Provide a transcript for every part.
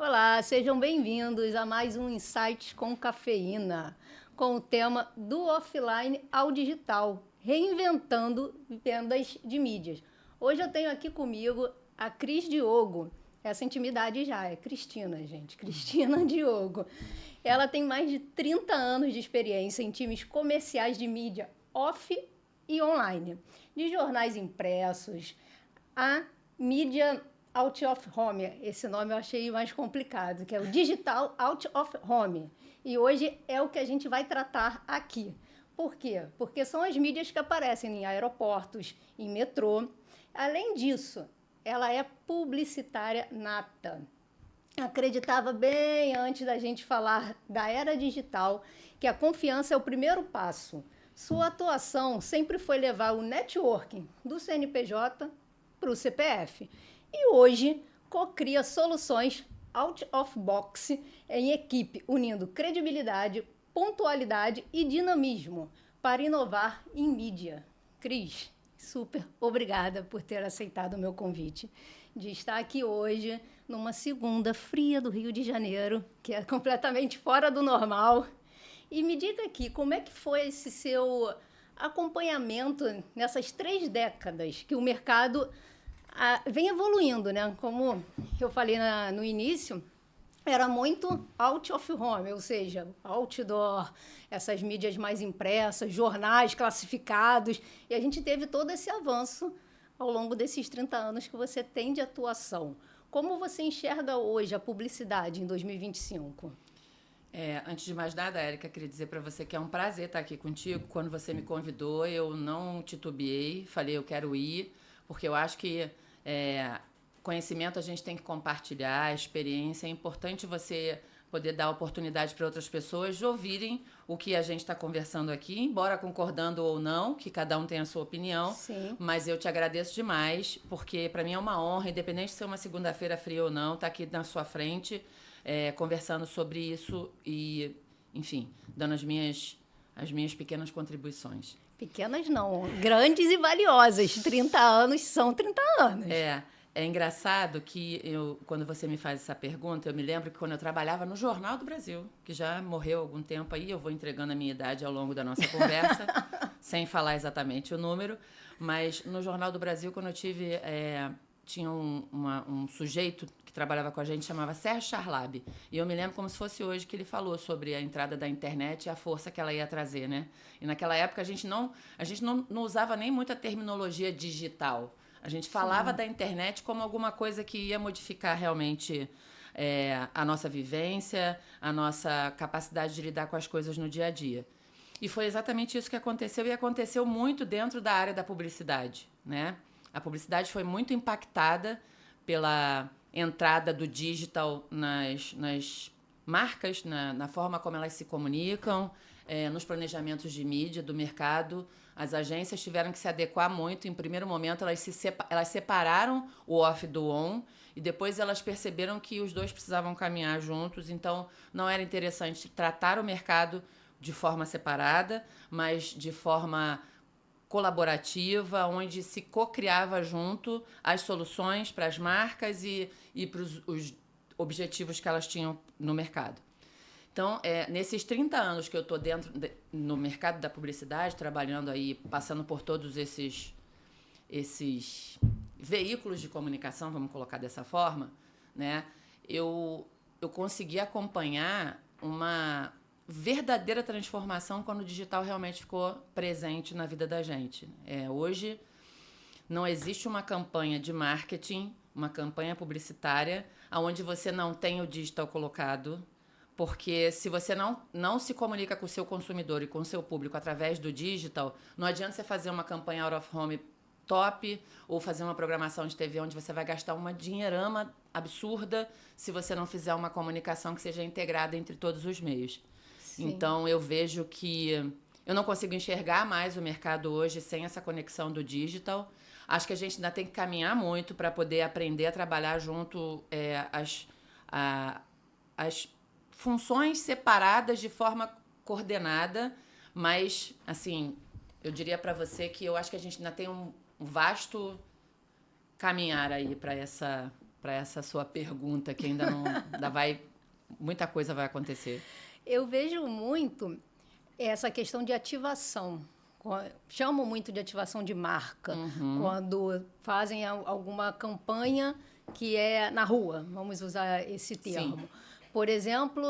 Olá, sejam bem-vindos a mais um Insights com Cafeína, com o tema do offline ao digital, reinventando vendas de mídias. Hoje eu tenho aqui comigo a Cris Diogo. Essa intimidade já é Cristina, gente. Cristina Diogo. Ela tem mais de 30 anos de experiência em times comerciais de mídia off e online, de jornais impressos a mídia out of home. Esse nome eu achei mais complicado, que é o digital out of home. E hoje é o que a gente vai tratar aqui. Por quê? Porque são as mídias que aparecem em aeroportos, em metrô. Além disso, ela é publicitária nata. Acreditava bem antes da gente falar da era digital que a confiança é o primeiro passo. Sua atuação sempre foi levar o networking do CNPJ para o CPF. E hoje cocria soluções out of box em equipe, unindo credibilidade, pontualidade e dinamismo para inovar em mídia. Cris, super obrigada por ter aceitado o meu convite de estar aqui hoje, numa segunda fria do Rio de Janeiro, que é completamente fora do normal. E me diga aqui, como é que foi esse seu acompanhamento nessas 3 décadas que o mercado vem evoluindo, né? Como eu falei no início, era muito out of home, ou seja, outdoor, essas mídias mais impressas, jornais classificados, e a gente teve todo esse avanço ao longo desses 30 anos que você tem de atuação. Como você enxerga hoje a publicidade em 2025? Antes de mais nada, Érica, queria dizer para você que é um prazer estar aqui contigo. Quando você me convidou, eu não titubeei, falei eu quero ir, porque eu acho que conhecimento a gente tem que compartilhar, experiência. É importante você poder dar oportunidade para outras pessoas de ouvirem o que a gente está conversando aqui, embora concordando ou não, que cada um tem a sua opinião. Sim. Mas eu te agradeço demais, porque para mim é uma honra, independente de ser uma segunda-feira fria ou não, estar aqui na sua frente, conversando sobre isso e, enfim, dando as minhas pequenas contribuições. Pequenas não, grandes e valiosas. 30 anos são 30 anos. É engraçado que quando você me faz essa pergunta, eu me lembro que quando eu trabalhava no Jornal do Brasil, que já morreu há algum tempo aí, eu vou entregando a minha idade ao longo da nossa conversa, sem falar exatamente o número, mas no Jornal do Brasil, quando eu tive... tinha um sujeito que trabalhava com a gente, chamava Sérgio Charlab. E eu me lembro como se fosse hoje que ele falou sobre a entrada da internet e a força que ela ia trazer, né? E naquela época a gente não usava nem muita terminologia digital. A gente falava da internet como alguma coisa que ia modificar realmente a nossa vivência, a nossa capacidade de lidar com as coisas no dia a dia. E foi exatamente isso que aconteceu, e aconteceu muito dentro da área da publicidade, né? A publicidade foi muito impactada pela entrada do digital nas marcas, na forma como elas se comunicam, nos planejamentos de mídia do mercado. As agências tiveram que se adequar muito. Em primeiro momento, elas separaram o off do on, e depois elas perceberam que os dois precisavam caminhar juntos. Então, não era interessante tratar o mercado de forma separada, mas de forma colaborativa, onde se co-criava junto as soluções para as marcas e para os objetivos que elas tinham no mercado. Então, nesses 30 anos que eu estou no mercado da publicidade, trabalhando aí, passando por todos esses veículos de comunicação, vamos colocar dessa forma, né, eu consegui acompanhar uma verdadeira transformação quando o digital realmente ficou presente na vida da gente. Hoje não existe uma campanha de marketing, uma campanha publicitária, onde você não tem o digital colocado, porque se você não se comunica com o seu consumidor e com o seu público através do digital, não adianta você fazer uma campanha out of home top ou fazer uma programação de TV onde você vai gastar uma dinheirama absurda se você não fizer uma comunicação que seja integrada entre todos os meios. Sim. Então, eu vejo que eu não consigo enxergar mais o mercado hoje sem essa conexão do digital. Acho que a gente ainda tem que caminhar muito para poder aprender a trabalhar junto as funções separadas de forma coordenada, mas, assim, eu diria para você que eu acho que a gente ainda tem um vasto caminhar aí para essa essa sua pergunta, que ainda não... muita coisa vai acontecer. Eu vejo muito essa questão de ativação. Chamo muito de ativação de marca. Quando fazem alguma campanha que é na rua, vamos usar esse termo. Sim. Por exemplo,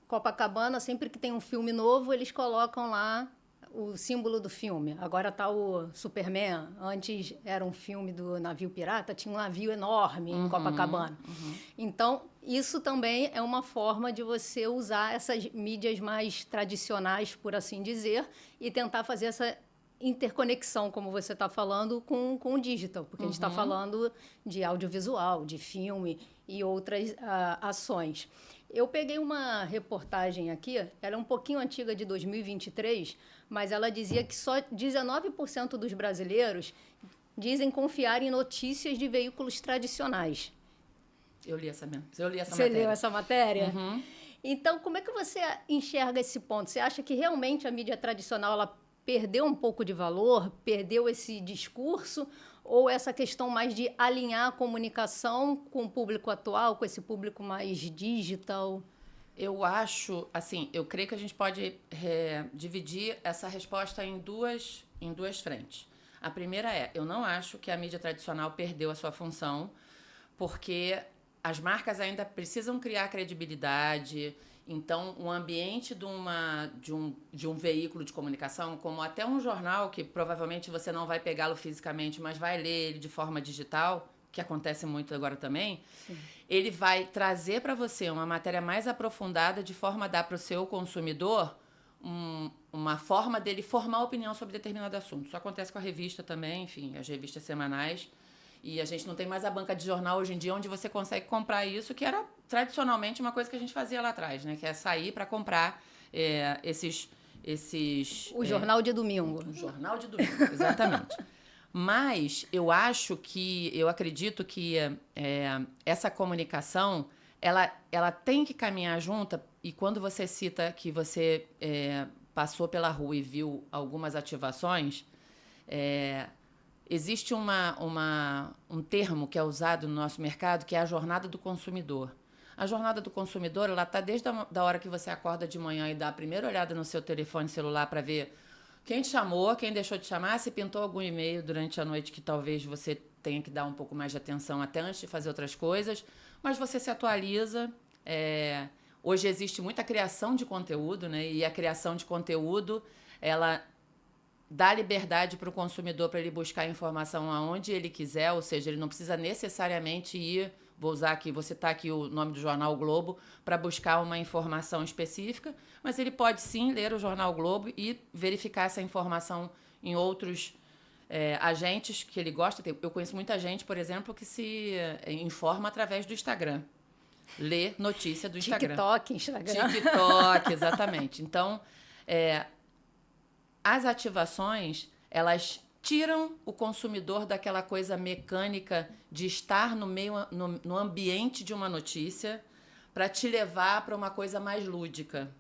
Copacabana, sempre que tem um filme novo, eles colocam lá o símbolo do filme. Agora está o Superman. Antes era um filme do navio pirata, tinha um navio enorme em Copacabana. Então, isso também é uma forma de você usar essas mídias mais tradicionais, por assim dizer, e tentar fazer essa interconexão, como você está falando, com o digital, porque a gente está falando de audiovisual, de filme e outras ações. Eu peguei uma reportagem aqui, ela é um pouquinho antiga, de 2023, mas ela dizia que só 19% dos brasileiros dizem confiar em notícias de veículos tradicionais. Eu li essa matéria. Você leu essa matéria? Então, como é que você enxerga esse ponto? Você acha que realmente a mídia tradicional ela perdeu um pouco de valor, perdeu esse discurso, ou essa questão mais de alinhar a comunicação com o público atual, com esse público mais digital? Eu acho, assim, eu creio que a gente pode dividir essa resposta em duas frentes. A primeira eu não acho que a mídia tradicional perdeu a sua função, porque as marcas ainda precisam criar credibilidade. Então, o ambiente de um veículo de comunicação, como até um jornal, que provavelmente você não vai pegá-lo fisicamente, mas vai ler ele de forma digital, que acontece muito agora também, ele vai trazer para você uma matéria mais aprofundada, de forma a dar para o seu consumidor uma forma dele formar opinião sobre determinado assunto. Isso acontece com a revista também, enfim, as revistas semanais. E a gente não tem mais a banca de jornal hoje em dia, onde você consegue comprar isso, que era tradicionalmente uma coisa que a gente fazia lá atrás, né? Que é sair para comprar esses... O jornal de domingo. O jornal de domingo, exatamente. Mas eu acredito que essa comunicação, ela tem que caminhar junta, e quando você cita que você passou pela rua e viu algumas ativações, existe um termo que é usado no nosso mercado, que é a jornada do consumidor. A jornada do consumidor, ela está desde a hora que você acorda de manhã e dá a primeira olhada no seu telefone celular para ver quem te chamou, quem deixou de chamar, se pintou algum e-mail durante a noite que talvez você tenha que dar um pouco mais de atenção até antes de fazer outras coisas, mas você se atualiza. Hoje existe muita criação de conteúdo, né? E a criação de conteúdo, ela dá liberdade para o consumidor para ele buscar informação aonde ele quiser, ou seja, ele não precisa necessariamente ir, vou usar aqui, vou citar aqui o nome do jornal o Globo, para buscar uma informação específica, mas ele pode sim ler o jornal o Globo e verificar essa informação em outros agentes que ele gosta. Eu conheço muita gente, por exemplo, que se informa através do Instagram. Lê notícia do Instagram. TikTok, exatamente. Então, as ativações, elas tiram o consumidor daquela coisa mecânica de estar no ambiente de uma notícia para te levar para uma coisa mais lúdica.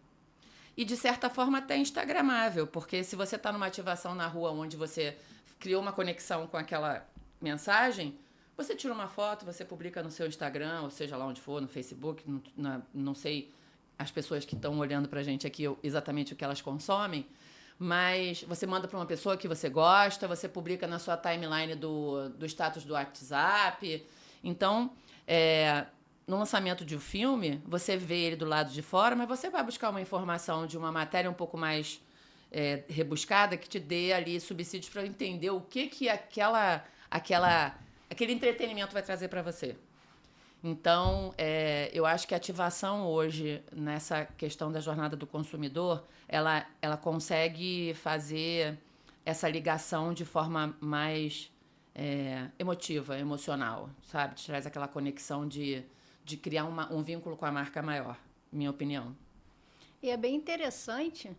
E, de certa forma, até instagramável, porque se você está numa ativação na rua onde você criou uma conexão com aquela mensagem, você tira uma foto, você publica no seu Instagram, ou seja lá onde for, no Facebook, não sei as pessoas que estão olhando para a gente aqui exatamente o que elas consomem, mas você manda para uma pessoa que você gosta, você publica na sua timeline do status do WhatsApp. Então, no lançamento de um filme, você vê ele do lado de fora, mas você vai buscar uma informação de uma matéria um pouco mais rebuscada, que te dê ali subsídios para entender o que aquele entretenimento vai trazer para você. Então, eu acho que a ativação hoje, nessa questão da jornada do consumidor, ela consegue fazer essa ligação de forma mais emotiva, emocional, sabe? Te traz aquela conexão de criar um vínculo com a marca maior, minha opinião. E é bem interessante,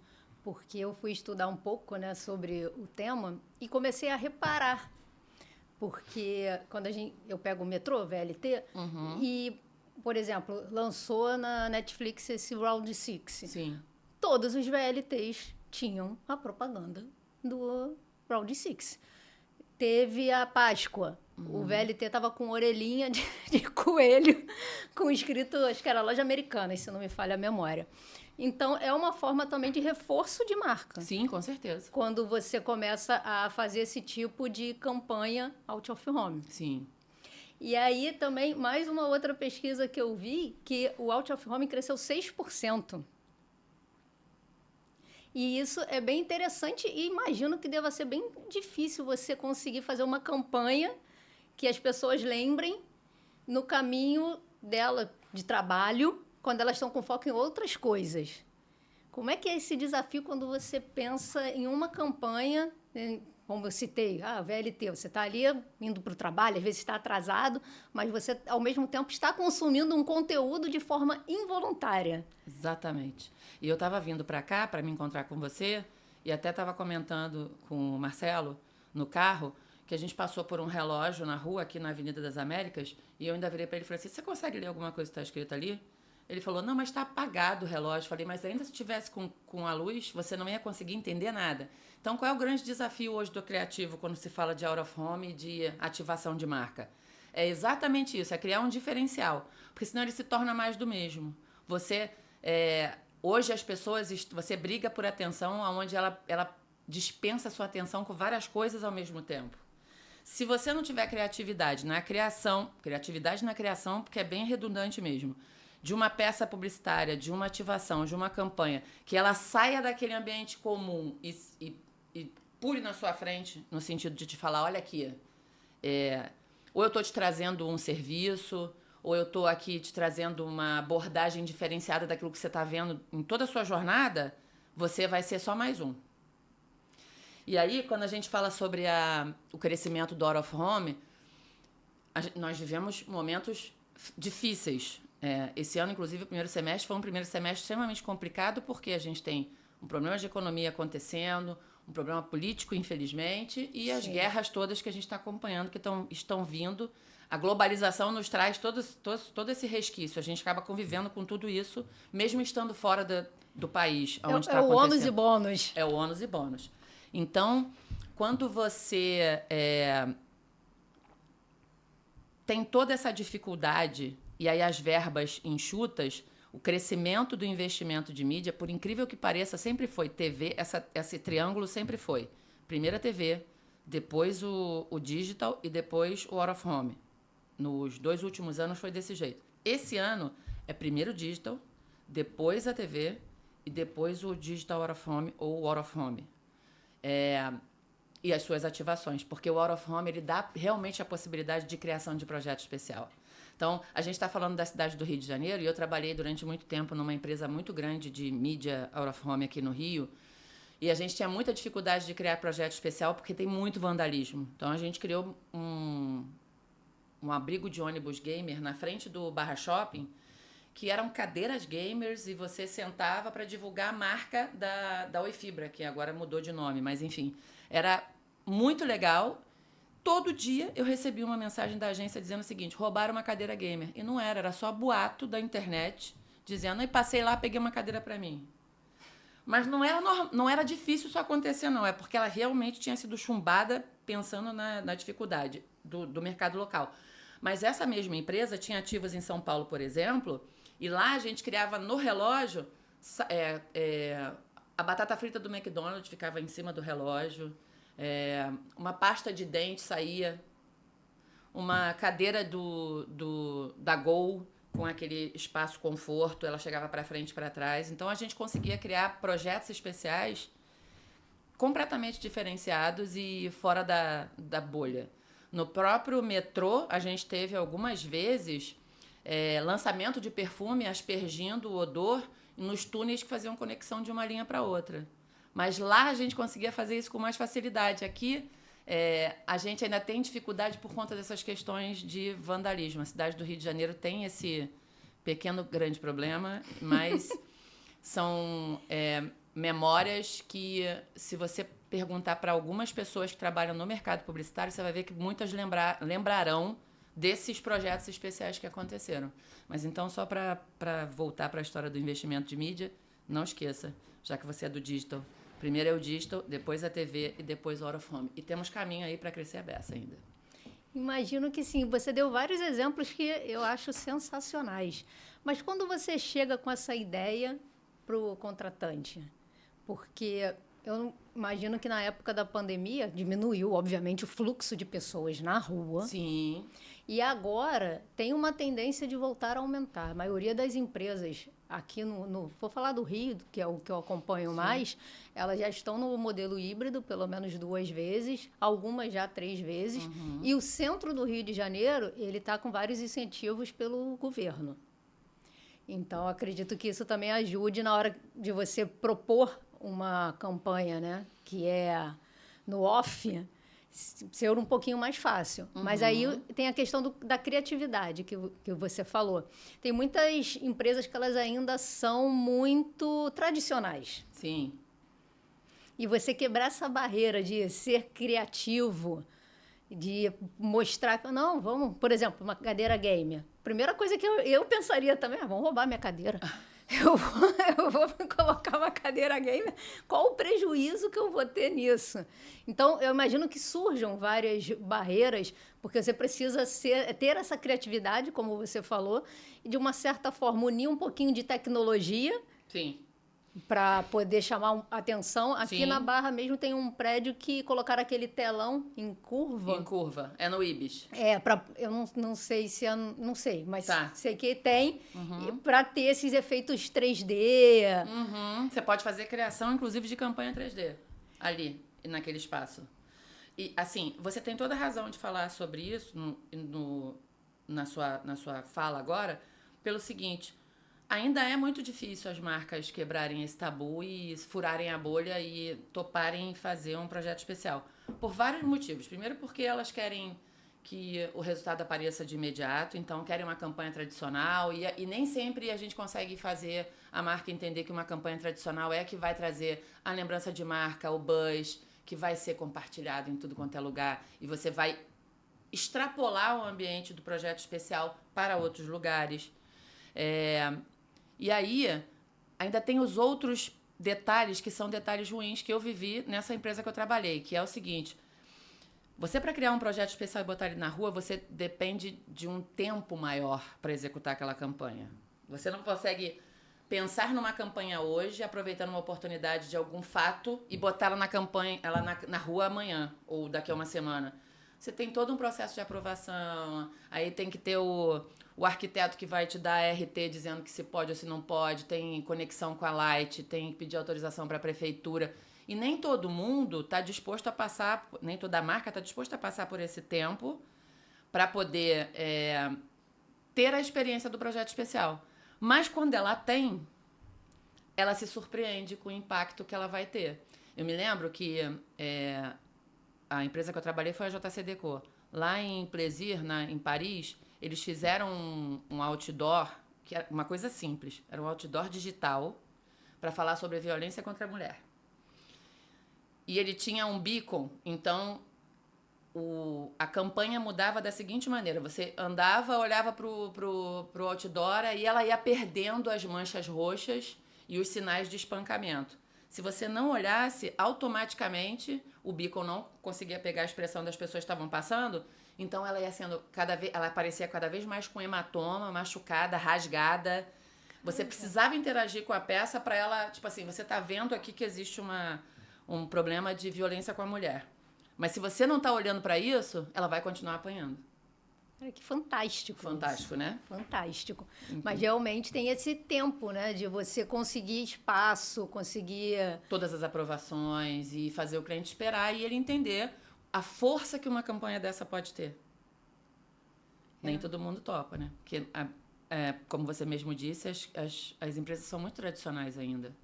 porque eu fui estudar um pouco, né, sobre o tema e comecei a reparar. Porque quando eu pego o metrô, VLT, e, por exemplo, lançou na Netflix esse Round 6. Sim. Todos os VLTs tinham a propaganda do Round 6. teve a Páscoa. O VLT estava com orelhinha de coelho, com escrito, acho que era Loja Americana, se não me falha a memória. Então, é uma forma também de reforço de marca. Sim, com certeza. Quando você começa a fazer esse tipo de campanha out of home. Sim. E aí também, mais uma outra pesquisa que eu vi, que o out of home cresceu 6%. E isso é bem interessante e imagino que deva ser bem difícil você conseguir fazer uma campanha que as pessoas lembrem no caminho dela de trabalho, quando elas estão com foco em outras coisas. Como é que é esse desafio quando você pensa em uma campanha, como eu citei, VLT, você está ali indo para o trabalho, às vezes está atrasado, mas você, ao mesmo tempo, está consumindo um conteúdo de forma involuntária. Exatamente. E eu estava vindo para cá para me encontrar com você e até estava comentando com o Marcelo no carro que a gente passou por um relógio na rua, aqui na Avenida das Américas, e eu ainda virei para ele e falei assim, você consegue ler alguma coisa que está escrita ali? Ele falou, não, mas está apagado o relógio. Falei, mas ainda se tivesse com a luz, você não ia conseguir entender nada. Então, qual é o grande desafio hoje do criativo quando se fala de out of home e de ativação de marca? É exatamente isso, é criar um diferencial, porque senão ele se torna mais do mesmo. Hoje as pessoas, você briga por atenção, onde ela dispensa a sua atenção com várias coisas ao mesmo tempo. Se você não tiver criatividade na criação, porque é bem redundante mesmo, de uma peça publicitária, de uma ativação, de uma campanha, que ela saia daquele ambiente comum e pule na sua frente, no sentido de te falar, olha aqui, ou eu estou te trazendo um serviço, ou eu estou aqui te trazendo uma abordagem diferenciada daquilo que você está vendo em toda a sua jornada, você vai ser só mais um. E aí, quando a gente fala sobre o crescimento do out of home, nós vivemos momentos difíceis. Esse ano, inclusive, o primeiro semestre foi um primeiro semestre extremamente complicado, porque a gente tem um problema de economia acontecendo, um problema político, infelizmente, e as guerras todas que a gente está acompanhando, que estão vindo. A globalização nos traz todo esse resquício. A gente acaba convivendo com tudo isso, mesmo estando fora do país onde está acontecendo. É o ônus e bônus. É o ônus e bônus. Então, quando você tem toda essa dificuldade e aí as verbas enxutas, o crescimento do investimento de mídia, por incrível que pareça, sempre foi TV, esse triângulo sempre foi. Primeiro a TV, depois o digital e depois o out of home. Nos 2 últimos anos foi desse jeito. Esse ano é primeiro o digital, depois a TV e depois o digital out of home ou o out of home. E as suas ativações, porque o out of home ele dá realmente a possibilidade de criação de projeto especial. Então, a gente está falando da cidade do Rio de Janeiro e eu trabalhei durante muito tempo numa empresa muito grande de mídia out of home aqui no Rio e a gente tinha muita dificuldade de criar projeto especial porque tem muito vandalismo. Então, a gente criou um abrigo de ônibus gamer na frente do Barra Shopping que eram cadeiras gamers e você sentava para divulgar a marca da Oi Fibra, que agora mudou de nome, mas enfim, era muito legal. Todo dia eu recebia uma mensagem da agência dizendo o seguinte, roubaram uma cadeira gamer. E não era só boato da internet, dizendo, e passei lá, peguei uma cadeira para mim. Mas não era difícil isso acontecer, não. É porque ela realmente tinha sido chumbada pensando na dificuldade do mercado local. Mas essa mesma empresa tinha ativos em São Paulo, por exemplo, e lá a gente criava no relógio, a batata frita do McDonald's ficava em cima do relógio, uma pasta de dente saía, uma cadeira da Gol com aquele espaço conforto, ela chegava para frente e para trás. Então a gente conseguia criar projetos especiais completamente diferenciados e fora da bolha. No próprio metrô, a gente teve algumas vezes lançamento de perfume aspergindo o odor nos túneis que faziam conexão de uma linha para outra. Mas lá a gente conseguia fazer isso com mais facilidade. Aqui a gente ainda tem dificuldade por conta dessas questões de vandalismo. A cidade do Rio de Janeiro tem esse pequeno, grande problema, mas são memórias que, se você perguntar para algumas pessoas que trabalham no mercado publicitário, você vai ver que muitas lembrarão desses projetos especiais que aconteceram. Mas então, só para voltar para a história do investimento de mídia, não esqueça, já que você é do digital, Primeiro é o digital, depois a TV e depois o out of home. E temos caminho aí para crescer a beça ainda. Imagino que sim. Você deu vários exemplos que eu acho sensacionais. Mas quando você chega com essa ideia para o contratante? Porque eu imagino que na época da pandemia diminuiu, obviamente, o fluxo de pessoas na rua. Sim. E agora tem uma tendência de voltar a aumentar. A maioria das empresas aqui vou falar do Rio, que é o que eu acompanho mais, elas já estão no modelo híbrido, pelo menos 2 vezes, algumas já 3 vezes. E o centro do Rio de Janeiro, ele está com vários incentivos pelo governo. Então, acredito que isso também ajude na hora de você propor uma campanha, né? Que é no off, ser um pouquinho mais fácil. Mas aí tem a questão da criatividade que você falou. Tem muitas empresas que elas ainda são muito tradicionais. Sim. E você quebrar essa barreira de ser criativo, de mostrar... Não, vamos... Por exemplo, uma cadeira gamer. Primeira coisa que eu pensaria também, vamos roubar minha cadeira. Eu vou colocar uma cadeira gamer, qual o prejuízo que eu vou ter nisso? Então, eu imagino que surjam várias barreiras, porque você precisa ter essa criatividade, como você falou, e de uma certa forma unir um pouquinho de tecnologia. Sim. Para poder chamar atenção. Aqui Sim. na Barra mesmo tem um prédio que colocaram aquele telão em curva. Em curva. É no Ibis. Eu não sei se não sei, mas Tá. sei que tem para ter esses efeitos 3D. Você pode fazer criação, inclusive, de campanha 3D ali, naquele espaço. E, assim, você tem toda a razão de falar sobre isso na sua fala agora, pelo seguinte... Ainda é muito difícil as marcas quebrarem esse tabu e furarem a bolha e toparem fazer um projeto especial. Por vários motivos. Primeiro porque elas querem que o resultado apareça de imediato, então querem uma campanha tradicional e nem sempre a gente consegue fazer a marca entender que uma campanha tradicional é a que vai trazer a lembrança de marca, o buzz, que vai ser compartilhado em tudo quanto é lugar e você vai extrapolar o ambiente do projeto especial para outros lugares. E aí, ainda tem os outros detalhes que são detalhes ruins que eu vivi nessa empresa que eu trabalhei, que é o seguinte, você para criar um projeto especial e botar ele na rua, você depende de um tempo maior para executar aquela campanha. Você não consegue pensar numa campanha hoje, aproveitando uma oportunidade de algum fato e botar ela na rua amanhã ou daqui a uma semana. Você tem todo um processo de aprovação, aí tem que ter o arquiteto que vai te dar RT dizendo que se pode ou se não pode, tem conexão com a Light, tem que pedir autorização para a prefeitura. E nem todo mundo está disposto a passar, nem toda marca está disposta a passar por esse tempo para poder ter a experiência do projeto especial. Mas quando ela tem, ela se surpreende com o impacto que ela vai ter. Eu me lembro que a empresa que eu trabalhei foi a JC.Deco. Lá em Plaisir, em Paris, eles fizeram um outdoor, que era uma coisa simples, era um outdoor digital para falar sobre a violência contra a mulher. E ele tinha um beacon, então a campanha mudava da seguinte maneira, você andava, olhava pro outdoor e ela ia perdendo as manchas roxas e os sinais de espancamento. Se você não olhasse, automaticamente o beacon não conseguia pegar a expressão das pessoas que estavam passando, então ela ia sendo ela aparecia cada vez mais com hematoma, machucada, rasgada. Você precisava interagir com a peça para ela, tipo assim, você tá vendo aqui que existe um problema de violência com a mulher. Mas se você não tá olhando para isso, ela vai continuar apanhando. Que fantástico. Fantástico, isso. né? Fantástico. Mas realmente tem esse tempo, né? De você conseguir espaço, conseguir... Todas as aprovações e fazer o cliente esperar e ele entender a força que uma campanha dessa pode ter. Nem todo mundo topa, né? Porque, como você mesmo disse, as empresas são muito tradicionais ainda.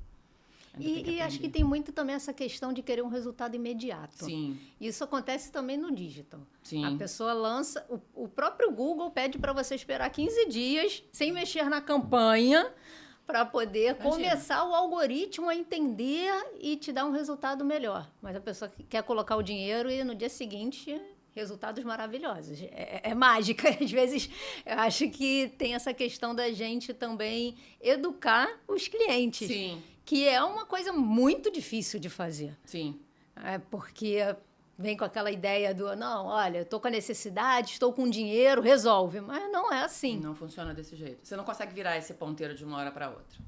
E acho que tem muito também essa questão de querer um resultado imediato. Sim. Isso acontece também no digital. Sim. A pessoa lança... O próprio Google pede para você esperar 15 dias sem mexer na campanha para poder começar o algoritmo a entender e te dar um resultado melhor. Mas a pessoa quer colocar o dinheiro e no dia seguinte... resultados maravilhosos. É mágica. Às vezes, eu acho que tem essa questão da gente também educar os clientes. Sim. que é uma coisa muito difícil de fazer. Sim. Porque vem com aquela ideia do, não, olha, estou com a necessidade, estou com dinheiro, resolve. Mas não é assim. Não funciona desse jeito. Você não consegue virar esse ponteiro de uma hora para outra.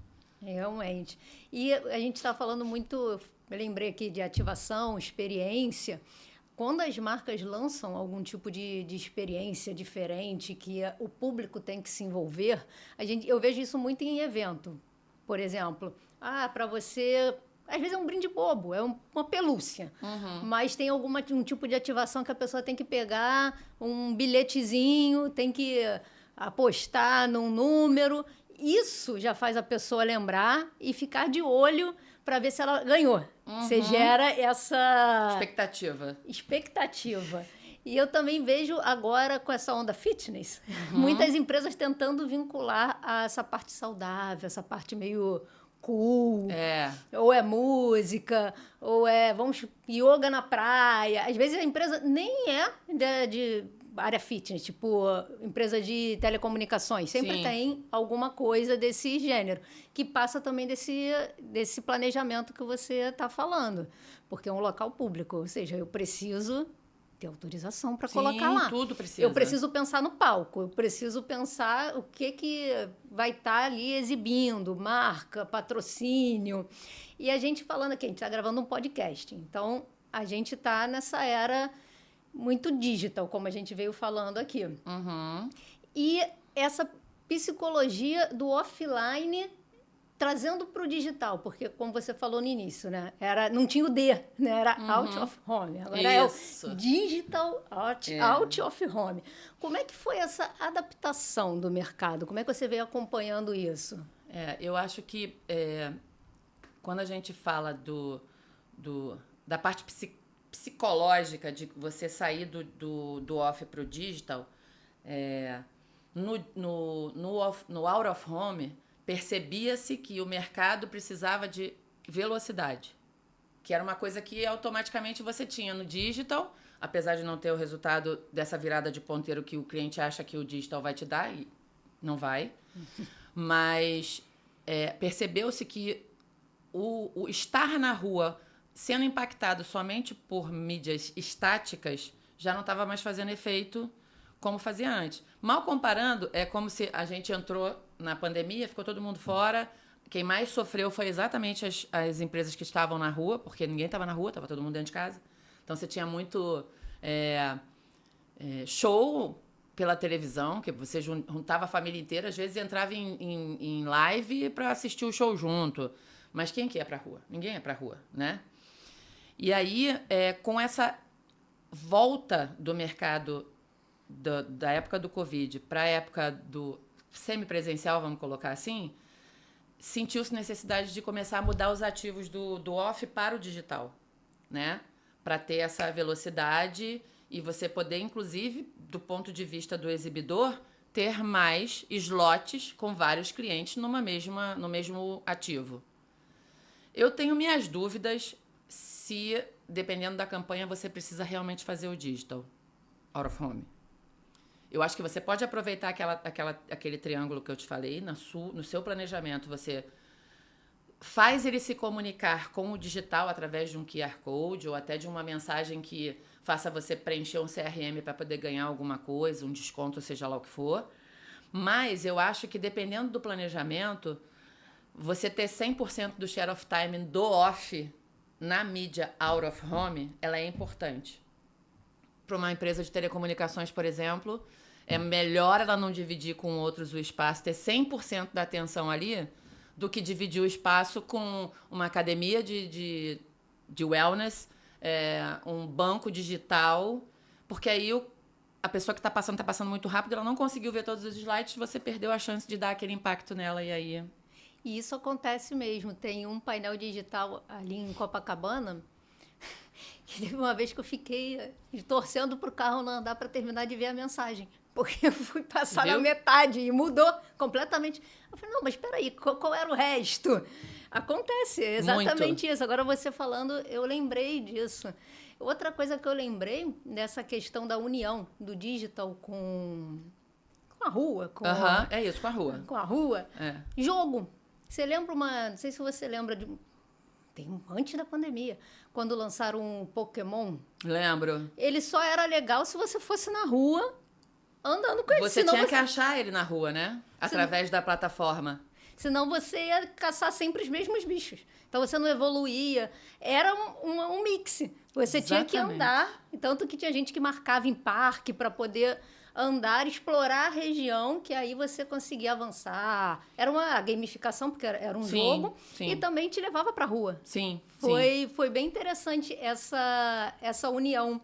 Realmente. E a gente está falando muito, eu lembrei aqui de ativação, experiência. Quando as marcas lançam algum tipo de experiência diferente, que o público tem que se envolver, eu vejo isso muito em evento. Por exemplo, para você... Às vezes é um brinde bobo, é uma pelúcia. Mas tem um tipo de ativação que a pessoa tem que pegar um bilhetezinho, tem que apostar num número. Isso já faz a pessoa lembrar e ficar de olho para ver se ela ganhou. Você gera essa... Expectativa. E eu também vejo agora com essa onda fitness, muitas empresas tentando vincular a essa parte saudável, essa parte meio... cool, ou é música, ou é yoga na praia. Às vezes a empresa nem é de área fitness, tipo empresa de telecomunicações. Sempre tem alguma coisa desse gênero, que passa também desse planejamento que você está falando. Porque é um local público, ou seja, eu preciso ter autorização para colocar lá. Tudo precisa. Eu preciso pensar no palco, eu preciso pensar o que vai estar ali exibindo, marca, patrocínio. E a gente falando aqui, a gente está gravando um podcast, então a gente está nessa era muito digital, como a gente veio falando aqui. E essa psicologia do offline trazendo para o digital, porque como você falou no início, né? Não tinha o D, né? Era out of home. Agora Isso. É o digital out of home. Como é que foi essa adaptação do mercado? Como é que você veio acompanhando isso? Eu acho que quando a gente fala da parte psicológica de você sair do off para o digital, no out of home, percebia-se que o mercado precisava de velocidade, que era uma coisa que automaticamente você tinha no digital, apesar de não ter o resultado dessa virada de ponteiro que o cliente acha que o digital vai te dar, e não vai. Mas percebeu-se que o estar na rua sendo impactado somente por mídias estáticas já não estava mais fazendo efeito como fazia antes. Mal comparando, é como se a gente entrou na pandemia, ficou todo mundo fora. Quem mais sofreu foi exatamente as empresas que estavam na rua, porque ninguém estava na rua, estava todo mundo dentro de casa. Então, você tinha muito show pela televisão, que você juntava a família inteira, às vezes entrava em live para assistir o show junto. Mas quem que ia para a rua? Ninguém ia para a rua, né? E aí, com essa volta do mercado da época do Covid para a época do semipresencial, vamos colocar assim, sentiu-se necessidade de começar a mudar os ativos do off para o digital, né? Para ter essa velocidade e você poder, inclusive, do ponto de vista do exibidor, ter mais slots com vários clientes no mesmo ativo. Eu tenho minhas dúvidas se, dependendo da campanha, você precisa realmente fazer o digital out of home. Eu acho que você pode aproveitar aquele triângulo que eu te falei, no seu planejamento. Você faz ele se comunicar com o digital através de um QR Code ou até de uma mensagem que faça você preencher um CRM para poder ganhar alguma coisa, um desconto, seja lá o que for. Mas eu acho que, dependendo do planejamento, você ter 100% do share of time do off na mídia out of home, ela é importante. Para uma empresa de telecomunicações, por exemplo, é melhor ela não dividir com outros o espaço, ter 100% da atenção ali, do que dividir o espaço com uma academia de wellness, um banco digital, porque aí a pessoa que está passando muito rápido, ela não conseguiu ver todos os slides, você perdeu a chance de dar aquele impacto nela, e aí... E isso acontece mesmo. Tem um painel digital ali em Copacabana, que teve uma vez que eu fiquei torcendo para o carro não andar para terminar de ver a mensagem. Porque eu fui passar na metade e mudou completamente. Eu falei, não, mas espera aí, qual era o resto? Acontece, exatamente isso. Agora você falando, eu lembrei disso. Outra coisa que eu lembrei dessa questão da união do digital com a rua. É isso, com a rua. Com a rua. É. Jogo. Você lembra não sei se você lembra antes da pandemia, quando lançaram um Pokémon. Lembro. Ele só era legal se você fosse na rua andando com ele. Você tinha que achar ele na rua, né? Através da plataforma. Senão você ia caçar sempre os mesmos bichos. Então você não evoluía. Era um mix. Você tinha que andar. Tanto que tinha gente que marcava em parque para poder andar, explorar a região, que aí você conseguia avançar. Era uma gamificação, porque era um jogo. Sim. E também te levava para a rua. Sim. Foi bem interessante essa união.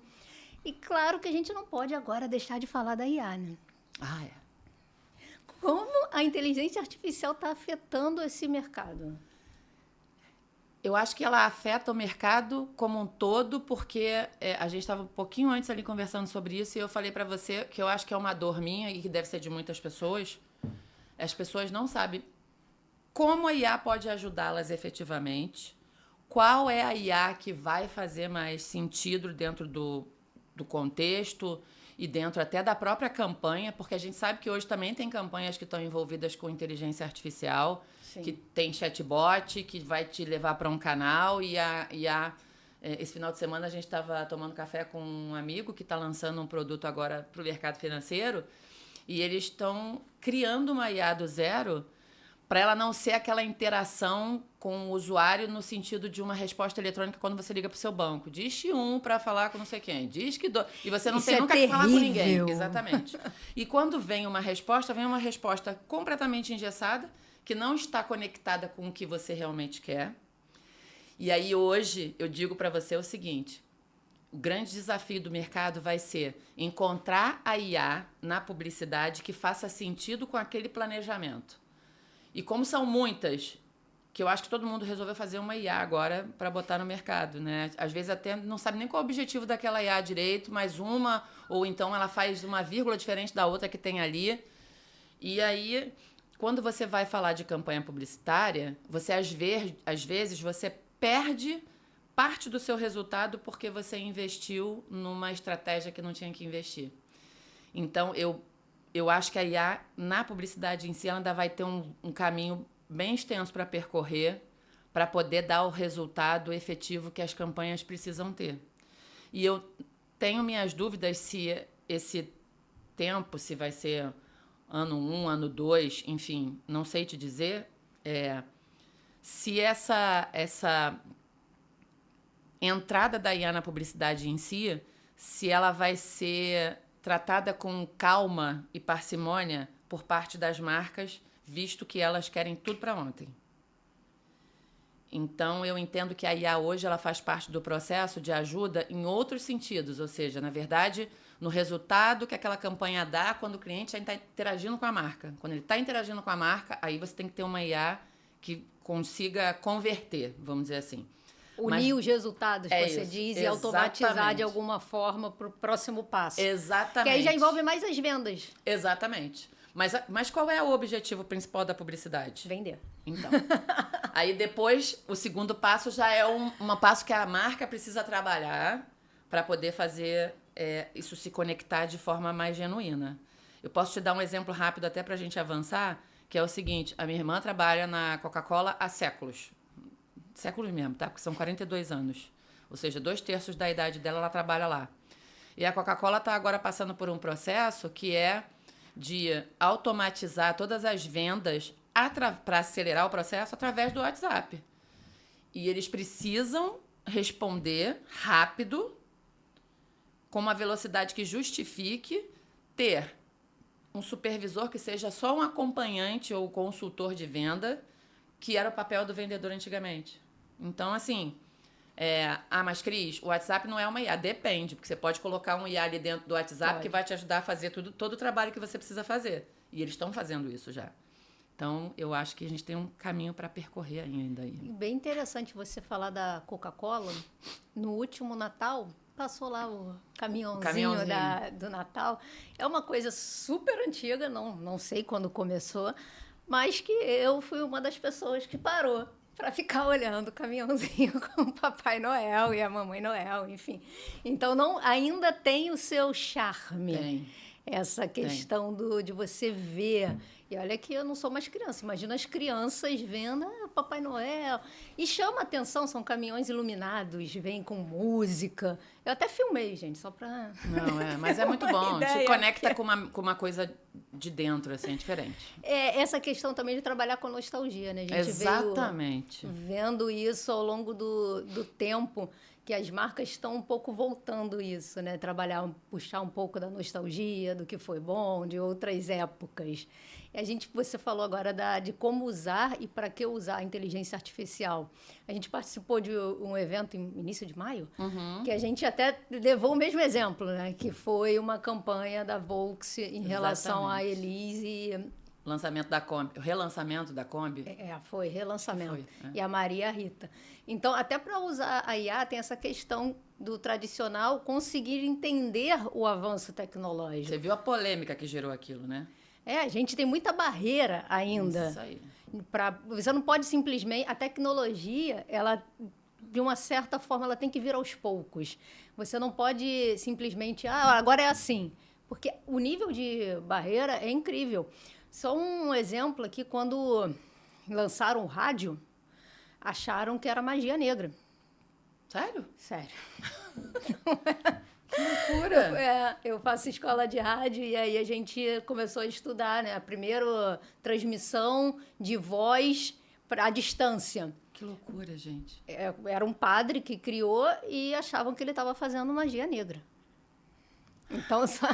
E claro que a gente não pode agora deixar de falar da IA, né? Ah, é. Como a inteligência artificial está afetando esse mercado? Eu acho que ela afeta o mercado como um todo, porque a gente estava um pouquinho antes ali conversando sobre isso e eu falei para você que eu acho que é uma dor minha e que deve ser de muitas pessoas. As pessoas não sabem como a IA pode ajudá-las efetivamente, qual é a IA que vai fazer mais sentido dentro do contexto e dentro até da própria campanha, porque a gente sabe que hoje também tem campanhas que estão envolvidas com inteligência artificial, Sim. que tem chatbot, que vai te levar para um canal esse final de semana a gente estava tomando café com um amigo que está lançando um produto agora para o mercado financeiro e eles estão criando uma IA do zero para ela não ser aquela interação com o usuário no sentido de uma resposta eletrônica quando você liga para o seu banco. Diz que para falar com não sei quem. Diz que E você não tem nunca que falar com ninguém. Exatamente. E quando vem uma resposta completamente engessada, que não está conectada com o que você realmente quer. E aí hoje eu digo para você o seguinte, o grande desafio do mercado vai ser encontrar a IA na publicidade que faça sentido com aquele planejamento. E como são muitas, que eu acho que todo mundo resolveu fazer uma IA agora para botar no mercado, né? Às vezes até não sabe nem qual é o objetivo daquela IA direito, mas ou então ela faz uma vírgula diferente da outra que tem ali. E aí, quando você vai falar de campanha publicitária, você às vezes você perde parte do seu resultado porque você investiu numa estratégia que não tinha que investir. Então, eu acho que a IA, na publicidade em si, ela ainda vai ter um caminho bem extenso para percorrer, para poder dar o resultado efetivo que as campanhas precisam ter. E eu tenho minhas dúvidas se esse tempo, se vai ser ano 1, ano 2, enfim, não sei te dizer, se essa entrada da IA na publicidade em si, se ela vai ser tratada com calma e parcimônia por parte das marcas, visto que elas querem tudo para ontem. Então, eu entendo que a IA hoje ela faz parte do processo de ajuda em outros sentidos, ou seja, na verdade, no resultado que aquela campanha dá quando o cliente já está interagindo com a marca. Quando ele está interagindo com a marca, aí você tem que ter uma IA que consiga converter, vamos dizer assim. Unir os resultados, você diz, e automatizar de alguma forma para o próximo passo. Exatamente. Que aí já envolve mais as vendas. Exatamente. Mas qual é o objetivo principal da publicidade? Vender. Então, aí depois, o segundo passo já é um passo que a marca precisa trabalhar para poder fazer isso se conectar de forma mais genuína. Eu posso te dar um exemplo rápido até para a gente avançar, que é o seguinte, a minha irmã trabalha na Coca-Cola há séculos. Séculos mesmo, tá? Porque são 42 anos. Ou seja, 2/3 da idade dela, ela trabalha lá. E a Coca-Cola está agora passando por um processo que é de automatizar todas as vendas para acelerar o processo através do WhatsApp. E eles precisam responder rápido, com uma velocidade que justifique ter um supervisor que seja só um acompanhante ou consultor de venda, que era o papel do vendedor antigamente. Então, assim, mas Cris, o WhatsApp não é uma IA. Depende, porque você pode colocar um IA ali dentro do WhatsApp que vai te ajudar a fazer todo o trabalho que você precisa fazer. E eles estão fazendo isso já. Então, eu acho que a gente tem um caminho para percorrer ainda aí. Bem interessante você falar da Coca-Cola. No último Natal, passou lá o caminhãozinho. Do Natal. É uma coisa super antiga, não sei quando começou, mas que eu fui uma das pessoas que parou para ficar olhando o caminhãozinho com o Papai Noel e a Mamãe Noel, enfim. Então, ainda tem o seu charme. Tem. Essa questão de você ver E olha que eu não sou mais criança. Imagina as crianças vendo Papai Noel. E chama a atenção, são caminhões iluminados, vêm com música. Eu até filmei, gente, só para... Não, mas é muito bom. Te conecta com uma coisa de dentro, assim, diferente. Essa questão também de trabalhar com nostalgia, né? A gente Exatamente. veio vendo isso ao longo do tempo, que as marcas estão um pouco voltando isso, né? Puxar um pouco da nostalgia, do que foi bom, de outras épocas. Você falou agora de como usar e para que usar a inteligência artificial. A gente participou de um evento em início de maio, que a gente até levou o mesmo exemplo, né? Que foi uma campanha da Volks em relação à Elise. Lançamento da Kombi, o relançamento da Kombi. Foi relançamento. Foi. E a Maria Rita. Então, até para usar a IA, tem essa questão do tradicional conseguir entender o avanço tecnológico. Você viu a polêmica que gerou aquilo, né? A gente tem muita barreira ainda. Isso aí. Você não pode simplesmente... A tecnologia, ela, de uma certa forma, ela tem que vir aos poucos. Você não pode simplesmente... agora é assim. Porque o nível de barreira é incrível. Só um exemplo aqui, quando lançaram o rádio, acharam que era magia negra. Sério? Sério. Que loucura! Eu faço escola de rádio e aí a gente começou a estudar, né? A primeira transmissão de voz à distância. Que loucura, gente. Era um padre que criou e achavam que ele estava fazendo magia negra. Então, só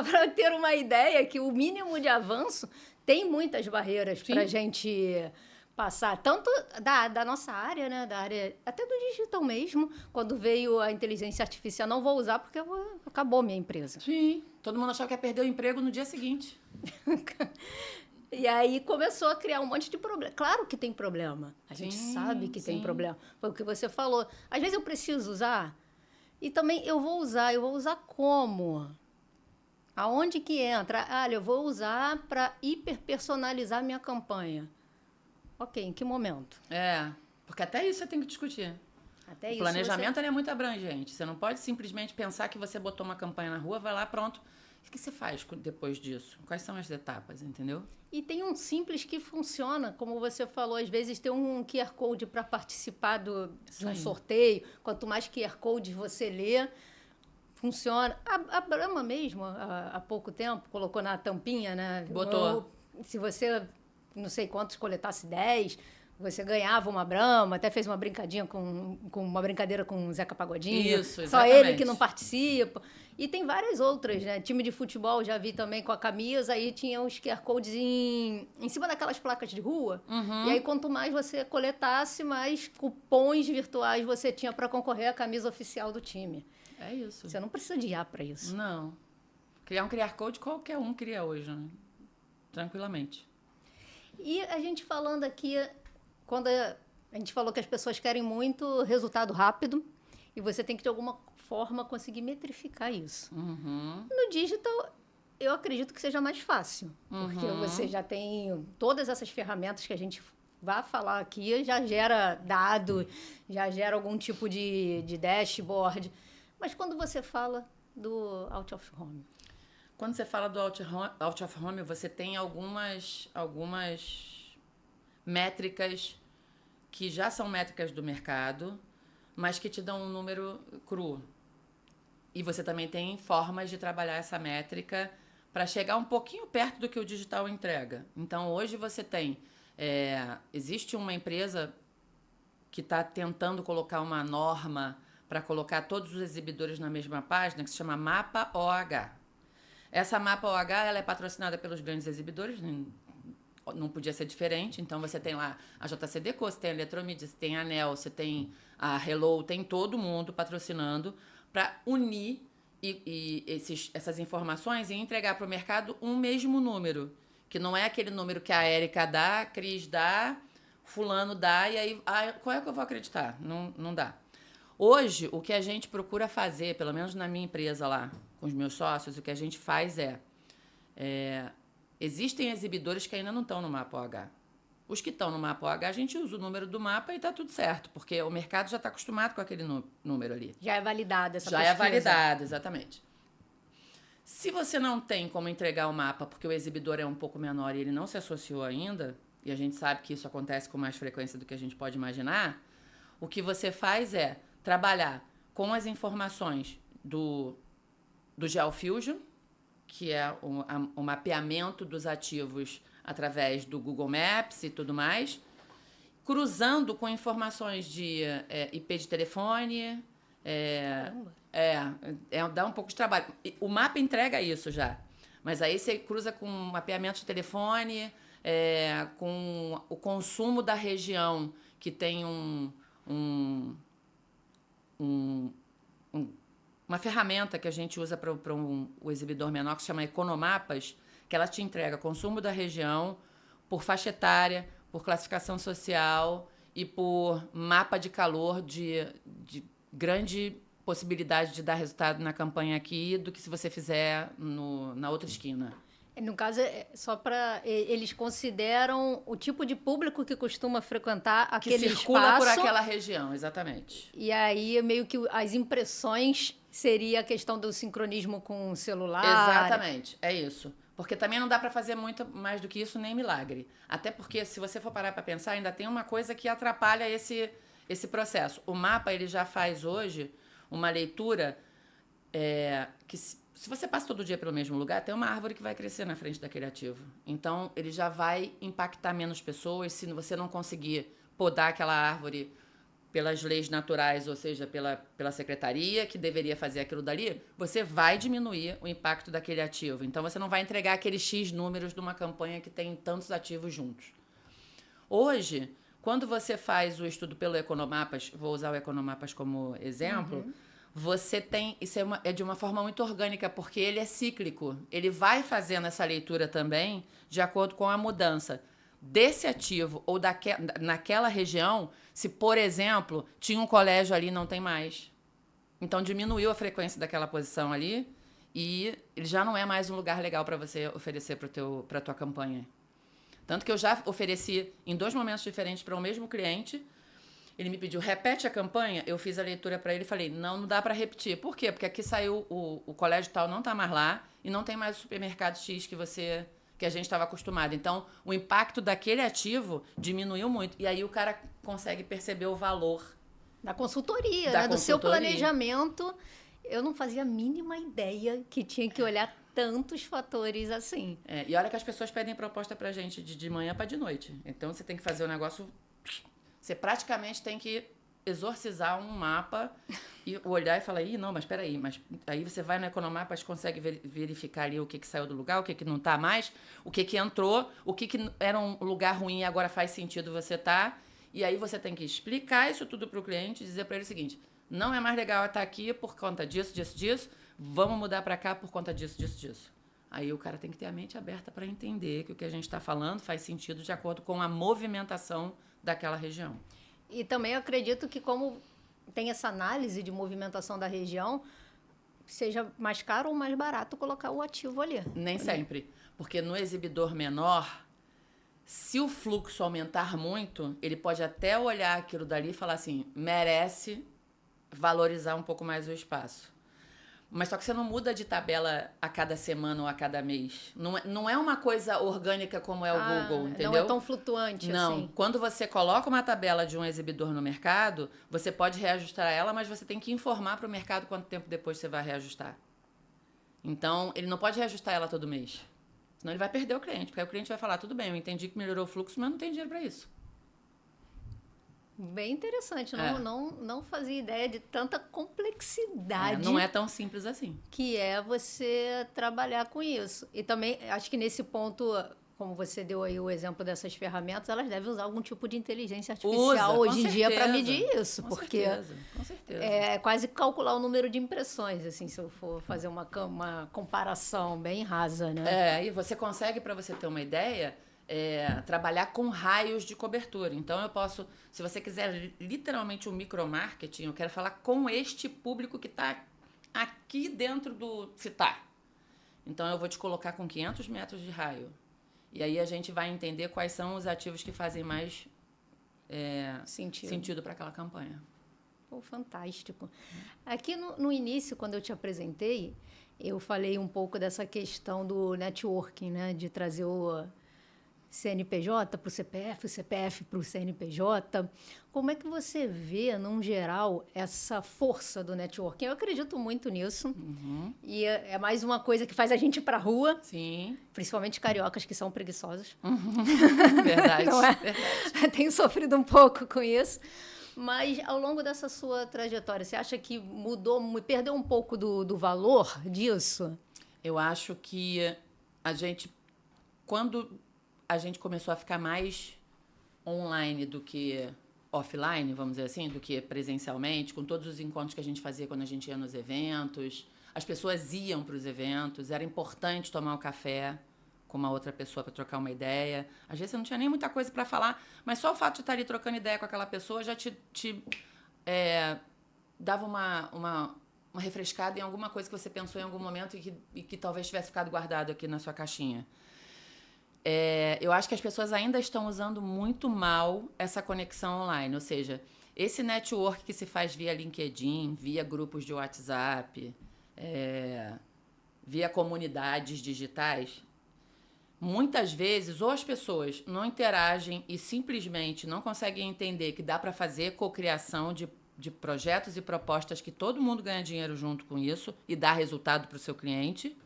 para ter uma ideia que o mínimo de avanço tem muitas barreiras para a gente passar. Tanto da nossa área, né? Da área até do digital mesmo. Quando veio a inteligência artificial, não vou usar porque acabou minha empresa. Sim. Todo mundo achava que ia perder o emprego no dia seguinte. E aí começou a criar um monte de problema. Claro que tem problema. A gente sabe que tem problema. Foi o que você falou. Às vezes eu preciso usar... E também eu vou usar como? Aonde que entra? Eu vou usar para hiperpersonalizar minha campanha. Ok, em que momento? Porque até isso você tem que discutir. O planejamento é muito abrangente. Você não pode simplesmente pensar que você botou uma campanha na rua, vai lá, pronto. O que você faz depois disso? Quais são as etapas, entendeu? E tem um simples que funciona, como você falou, às vezes tem um QR Code para participar de um sorteio. Quanto mais QR Code você lê, funciona. A Brahma mesmo, há pouco tempo, colocou na tampinha, né? Botou. Se você, não sei quantos, coletasse 10... Você ganhava uma Brahma, até fez uma brincadinha com uma brincadeira com o Zeca Pagodinho. Isso, exatamente. Só ele que não participa. E tem várias outras, né? Time de futebol, já vi também com a camisa, aí tinha os QR Codes em cima daquelas placas de rua. E aí, quanto mais você coletasse, mais cupons virtuais você tinha para concorrer à camisa oficial do time. É isso. Você não precisa de IA para isso. Não. Criar um QR Code, qualquer um cria hoje, né? Tranquilamente. E a gente falando aqui... Quando a gente falou que as pessoas querem muito resultado rápido e você tem que, de alguma forma, conseguir metrificar isso. No digital, eu acredito que seja mais fácil, porque você já tem todas essas ferramentas que a gente vai falar aqui, já gera dado, já gera algum tipo de dashboard. Mas quando você fala do out of home? Quando você fala do out of home, você tem algumas métricas que já são métricas do mercado, mas que te dão um número cru. E você também tem formas de trabalhar essa métrica para chegar um pouquinho perto do que o digital entrega. Então, hoje você tem... existe uma empresa que está tentando colocar uma norma para colocar todos os exibidores na mesma página, que se chama Mapa OH. Essa Mapa OH ela é patrocinada pelos grandes exibidores, não podia ser diferente. Então, você tem lá a JCDecaux, você tem a Eletromídia, você tem a ANEL, você tem a Hello, tem todo mundo patrocinando para unir essas informações e entregar para o mercado um mesmo número, que não é aquele número que a Érica dá, a Cris dá, fulano dá, e aí, qual é que eu vou acreditar? Não dá. Hoje, o que a gente procura fazer, pelo menos na minha empresa lá, com os meus sócios, o que a gente faz existem exibidores que ainda não estão no Mapa OH. Os que estão no Mapa OH, a gente usa o número do mapa e está tudo certo, porque o mercado já está acostumado com aquele número ali. Já é validado essa pesquisa. Já é validado, exatamente. Se você não tem como entregar o mapa porque o exibidor é um pouco menor e ele não se associou ainda, e a gente sabe que isso acontece com mais frequência do que a gente pode imaginar, o que você faz é trabalhar com as informações do GeoFusion, que é o mapeamento dos ativos através do Google Maps e tudo mais, cruzando com informações de IP de telefone. Dá um pouco de trabalho. O mapa entrega isso já. Mas aí você cruza com mapeamento de telefone, com o consumo da região, que tem uma ferramenta que a gente usa para o exibidor menor, que se chama Economapas, que ela te entrega consumo da região por faixa etária, por classificação social e por mapa de calor de grande possibilidade de dar resultado na campanha aqui do que se você fizer na outra esquina. No caso, só para... Eles consideram o tipo de público que costuma frequentar aquele espaço. Que circula por aquela região, exatamente. E aí, meio que as impressões seria a questão do sincronismo com o celular. Exatamente, é isso. Porque também não dá para fazer muito mais do que isso, nem milagre. Até porque, se você for parar para pensar, ainda tem uma coisa que atrapalha esse processo. O mapa, ele já faz hoje uma leitura que... Se você passa todo dia pelo mesmo lugar, tem uma árvore que vai crescer na frente daquele ativo. Então, ele já vai impactar menos pessoas se você não conseguir podar aquela árvore pelas leis naturais, ou seja, pela secretaria que deveria fazer aquilo dali, você vai diminuir o impacto daquele ativo. Então, você não vai entregar aqueles X números de uma campanha que tem tantos ativos juntos. Hoje, quando você faz o estudo pelo Economapas, vou usar o Economapas como exemplo, você tem... Isso é de uma forma muito orgânica, porque ele é cíclico. Ele vai fazendo essa leitura também de acordo com a mudança desse ativo ou naquela região, se, por exemplo, tinha um colégio ali e não tem mais. Então, diminuiu a frequência daquela posição ali e ele já não é mais um lugar legal para você oferecer para a tua campanha. Tanto que eu já ofereci em 2 momentos diferentes para o mesmo cliente. Ele me pediu, repete a campanha. Eu fiz a leitura para ele e falei, não dá para repetir. Por quê? Porque aqui saiu o colégio tal, não está mais lá e não tem mais o supermercado X que a gente estava acostumado. Então, o impacto daquele ativo diminuiu muito. E aí o cara consegue perceber o valor da consultoria, do seu planejamento. Eu não fazia a mínima ideia que tinha que olhar tantos fatores assim. E olha que as pessoas pedem proposta pra gente de manhã para de noite. Então, você tem que fazer o negócio... Você praticamente tem que exorcizar um mapa e olhar e falar, não, mas peraí, mas aí você vai no Economapas, consegue verificar ali o que saiu do lugar, o que não tá mais, o que entrou, o que era um lugar ruim e agora faz sentido você tá. E aí você tem que explicar isso tudo pro cliente e dizer para ele o seguinte, não é mais legal estar aqui por conta disso, vamos mudar para cá por conta disso. Aí o cara tem que ter a mente aberta para entender que o que a gente está falando faz sentido de acordo com a movimentação daquela região. E também acredito que como tem essa análise de movimentação da região, seja mais caro ou mais barato colocar o ativo ali. Nem sempre. Porque no exibidor menor, se o fluxo aumentar muito, ele pode até olhar aquilo dali e falar assim, merece valorizar um pouco mais o espaço. Mas só que você não muda de tabela a cada semana ou a cada mês. Não é uma coisa orgânica como é o Google, entendeu? Não é tão flutuante assim. Não. Quando você coloca uma tabela de um exibidor no mercado, você pode reajustar ela, mas você tem que informar para o mercado quanto tempo depois você vai reajustar. Então, ele não pode reajustar ela todo mês. Senão ele vai perder o cliente. Porque aí o cliente vai falar, tudo bem, eu entendi que melhorou o fluxo, mas não tem dinheiro para isso. Bem interessante, não fazia ideia de tanta complexidade. Não é tão simples assim. Que é você trabalhar com isso. E também, acho que nesse ponto, como você deu aí o exemplo dessas ferramentas, elas devem usar algum tipo de inteligência artificial hoje em dia para medir isso. Com certeza. É quase calcular o número de impressões, assim, se eu for fazer uma comparação bem rasa, né? E você consegue, para você ter uma ideia... trabalhar com raios de cobertura. Então, eu posso, se você quiser literalmente um micromarketing, eu quero falar com este público que está aqui dentro do CITAR. Então, eu vou te colocar com 500 metros de raio. E aí, a gente vai entender quais são os ativos que fazem mais sentido para aquela campanha. Pô, fantástico. Aqui no início, quando eu te apresentei, Eu falei um pouco dessa questão do networking, né? De trazer o CNPJ para o CPF, o CPF para o CNPJ. Como é que você vê, num geral, essa força do networking? Eu acredito muito nisso. E é mais uma coisa que faz a gente ir para a rua. Sim. Principalmente cariocas, que são preguiçosos. Verdade, Não é? verdade. Tenho sofrido um pouco com isso. Mas, ao longo dessa sua trajetória, você acha que perdeu um pouco do valor disso? Eu acho que quando a gente começou a ficar mais online do que offline, vamos dizer assim, do que presencialmente, com todos os encontros que a gente fazia quando a gente ia nos eventos, as pessoas iam para os eventos, era importante tomar um café com uma outra pessoa para trocar uma ideia. Às vezes você não tinha nem muita coisa para falar, mas só o fato de estar ali trocando ideia com aquela pessoa já te dava uma refrescada em alguma coisa que você pensou em algum momento e que talvez tivesse ficado guardado aqui na sua caixinha. Eu acho que as pessoas ainda estão usando muito mal essa conexão online, ou seja, esse network que se faz via LinkedIn, via grupos de WhatsApp, via comunidades digitais. Muitas vezes, ou as pessoas não interagem e simplesmente não conseguem entender que dá para fazer cocriação de projetos e propostas que todo mundo ganha dinheiro junto com isso e dá resultado para o seu cliente.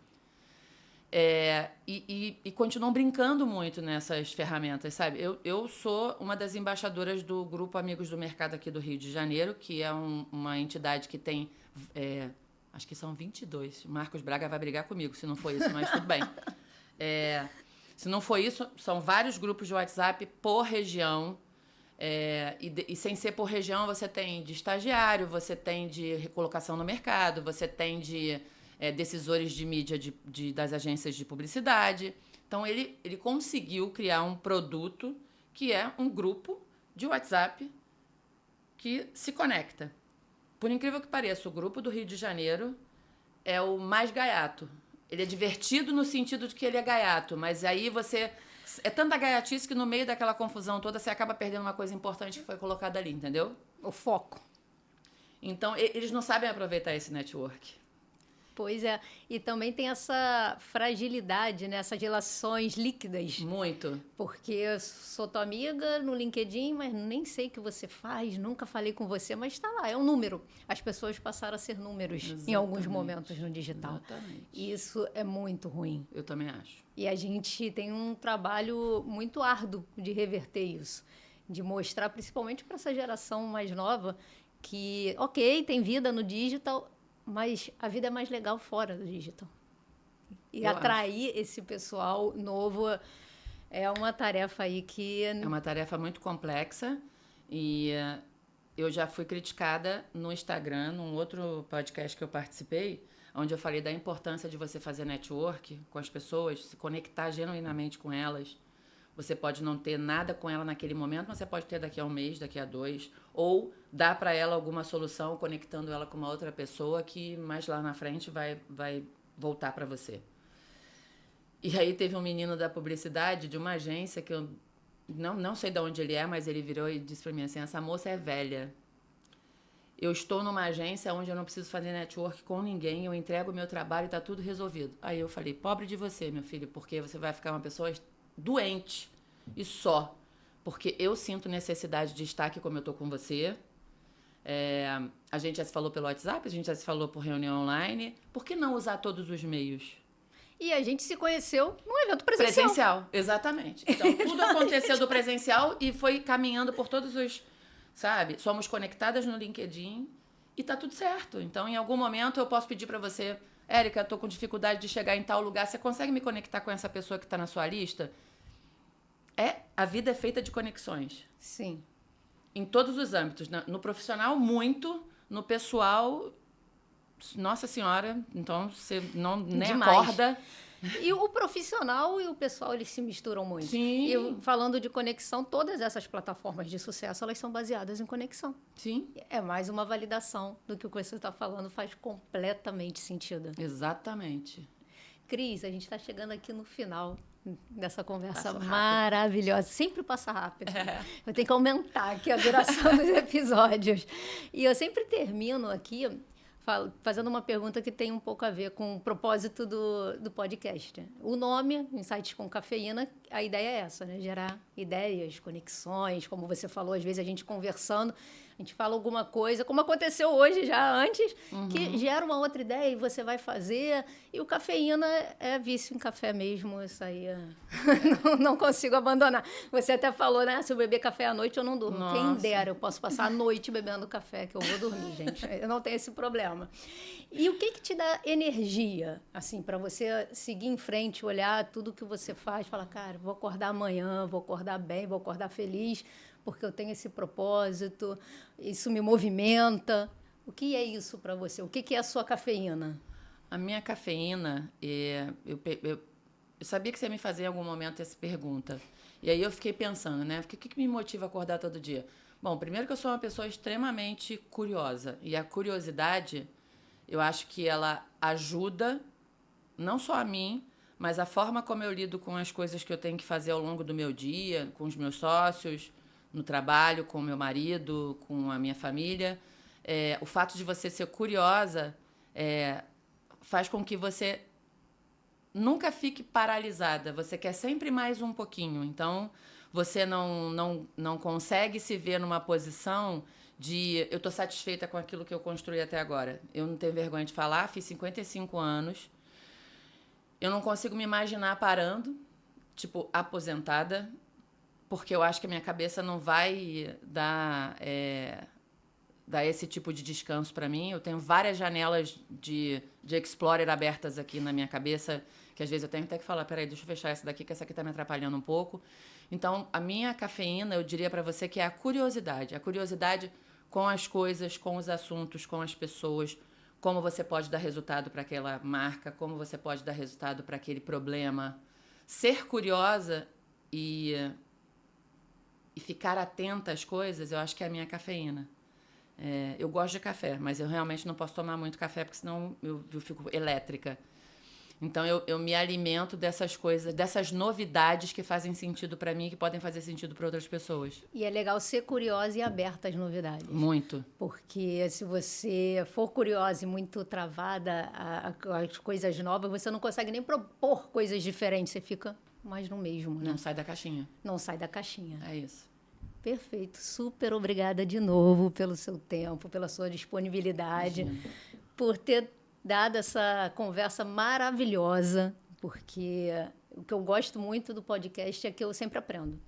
E continuam brincando muito nessas ferramentas, sabe? Eu sou uma das embaixadoras do Grupo Amigos do Mercado aqui do Rio de Janeiro, que é uma entidade que tem... acho que são 22. O Marcos Braga vai brigar comigo se não for isso, mas tudo bem. Se não for isso, são vários grupos de WhatsApp por região. E sem ser por região, você tem de estagiário, você tem de recolocação no mercado, você tem de decisores de mídia das agências de publicidade. Então, ele conseguiu criar um produto que é um grupo de WhatsApp que se conecta. Por incrível que pareça, o grupo do Rio de Janeiro é o mais gaiato. Ele é divertido no sentido de que ele é gaiato, mas aí você... É tanta gaiatice que no meio daquela confusão toda você acaba perdendo uma coisa importante que foi colocada ali, entendeu? O foco. Então, eles não sabem aproveitar esse network. Pois é. E também tem essa fragilidade, né? Essas relações líquidas. Muito. Porque eu sou tua amiga no LinkedIn, mas nem sei o que você faz, nunca falei com você, mas está lá, é um número. As pessoas passaram a ser números. Exatamente. Em alguns momentos no digital. Exatamente. E isso é muito ruim. Eu também acho. E a gente tem um trabalho muito árduo de reverter isso. De mostrar, principalmente para essa geração mais nova, que, ok, tem vida no digital, mas a vida é mais legal fora do digital. E atrair esse pessoal novo é uma tarefa aí que... É uma tarefa muito complexa e eu já fui criticada no Instagram, num outro podcast que eu participei, onde eu falei da importância de você fazer network com as pessoas, se conectar genuinamente com elas. Você pode não ter nada com ela naquele momento, mas você pode ter daqui a um mês, daqui a 2, ou dar para ela alguma solução conectando ela com uma outra pessoa que mais lá na frente vai voltar para você. E aí teve um menino da publicidade de uma agência que eu não sei de onde ele é, mas ele virou e disse para mim assim, essa moça é velha. Eu estou numa agência onde eu não preciso fazer network com ninguém, eu entrego o meu trabalho e está tudo resolvido. Aí eu falei, pobre de você, meu filho, porque você vai ficar uma pessoa doente e só. Porque eu sinto necessidade de estar aqui como eu estou com você. A gente já se falou pelo WhatsApp, a gente já se falou por reunião online. Por que não usar todos os meios? E a gente se conheceu num evento presencial. Presencial, exatamente. Então, tudo aconteceu do presencial e foi caminhando por todos os... Sabe? Somos conectadas no LinkedIn e tá tudo certo. Então, em algum momento, eu posso pedir para você... Érica, tô com dificuldade de chegar em tal lugar. Você consegue me conectar com essa pessoa que tá na sua lista? A vida é feita de conexões. Sim. Em todos os âmbitos. No profissional, muito. No pessoal, nossa senhora. Então, você nem demais. Acorda. E o profissional e o pessoal, eles se misturam muito. Sim. E falando de conexão, todas essas plataformas de sucesso, elas são baseadas em conexão. Sim. É mais uma validação do que o que você está falando, faz completamente sentido. Exatamente. Cris, a gente está chegando aqui no final dessa conversa maravilhosa. Sempre passa rápido. Eu tenho que aumentar aqui a duração dos episódios. E eu sempre termino aqui fazendo uma pergunta que tem um pouco a ver com o propósito do podcast. O nome, Insights com Cafeína, a ideia é essa, né? Gerar ideias, conexões, como você falou, às vezes a gente conversando, a gente fala alguma coisa, como aconteceu hoje já antes, que gera uma outra ideia e você vai fazer. E o Cafeína é vício em café mesmo, isso aí não consigo abandonar. Você até falou, né? Se eu beber café à noite, eu não durmo. Nossa. Quem dera, eu posso passar a noite bebendo café, que eu vou dormir, gente. Eu não tenho esse problema. E o que te dá energia, assim, para você seguir em frente, olhar tudo que você faz, falar, cara, vou acordar amanhã, vou acordar bem, vou acordar feliz, porque eu tenho esse propósito, isso me movimenta. O que é isso para você? O que é a sua cafeína? A minha cafeína, eu sabia que você ia me fazer em algum momento essa pergunta. E aí eu fiquei pensando, né? O que me motiva a acordar todo dia? Bom, primeiro que eu sou uma pessoa extremamente curiosa. E a curiosidade, eu acho que ela ajuda, não só a mim, mas a forma como eu lido com as coisas que eu tenho que fazer ao longo do meu dia, com os meus sócios, no trabalho, com o meu marido, com a minha família. O fato de você ser curiosa faz com que você nunca fique paralisada. Você quer sempre mais um pouquinho. Então, você não consegue se ver numa posição de eu estou satisfeita com aquilo que eu construí até agora. Eu não tenho vergonha de falar, fiz 55 anos. Eu não consigo me imaginar parando, tipo, aposentada, porque eu acho que a minha cabeça não vai dar esse tipo de descanso para mim. Eu tenho várias janelas de Explorer abertas aqui na minha cabeça, que às vezes eu tenho até que falar, peraí, deixa eu fechar essa daqui, que essa aqui tá me atrapalhando um pouco. Então, a minha cafeína, eu diria para você que é a curiosidade com as coisas, com os assuntos, com as pessoas, como você pode dar resultado para aquela marca, como você pode dar resultado para aquele problema. Ser curiosa e ficar atenta às coisas, eu acho que é a minha cafeína. Eu gosto de café, mas eu realmente não posso tomar muito café, porque senão eu fico elétrica. Então, eu me alimento dessas coisas, dessas novidades que fazem sentido para mim e que podem fazer sentido para outras pessoas. E é legal ser curiosa e aberta às novidades. Muito. Porque se você for curiosa e muito travada às coisas novas, você não consegue nem propor coisas diferentes. Você fica mais no mesmo, né? Não sai da caixinha. Não sai da caixinha. É isso. Perfeito. Super obrigada de novo pelo seu tempo, pela sua disponibilidade, por ter dado essa conversa maravilhosa, porque o que eu gosto muito do podcast é que eu sempre aprendo.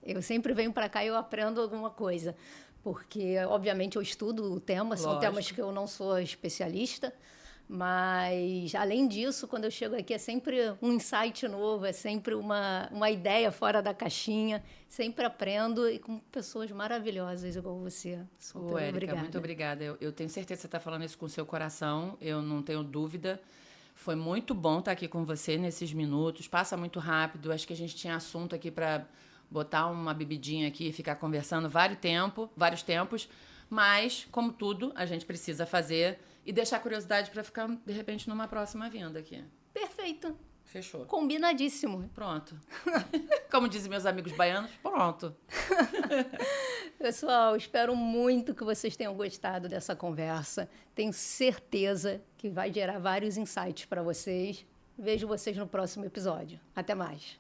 Eu sempre venho para cá e eu aprendo alguma coisa, porque, obviamente, eu estudo o tema, são temas que eu não sou especialista, mas, além disso, quando eu chego aqui, é sempre um insight novo, é sempre uma ideia fora da caixinha. Sempre aprendo e com pessoas maravilhosas igual você. Super Érica, obrigada. muito obrigada. Eu tenho certeza que você está falando isso com o seu coração, eu não tenho dúvida. Foi muito bom estar aqui com você nesses minutos. Passa muito rápido. Acho que a gente tinha assunto aqui para botar uma bebidinha aqui e ficar conversando vários tempos. Mas, como tudo, a gente precisa fazer e deixar a curiosidade para ficar, de repente, numa próxima vinda aqui. Perfeito. Fechou. Combinadíssimo. Pronto. Como dizem meus amigos baianos, pronto. Pessoal, espero muito que vocês tenham gostado dessa conversa. Tenho certeza que vai gerar vários insights para vocês. Vejo vocês no próximo episódio. Até mais.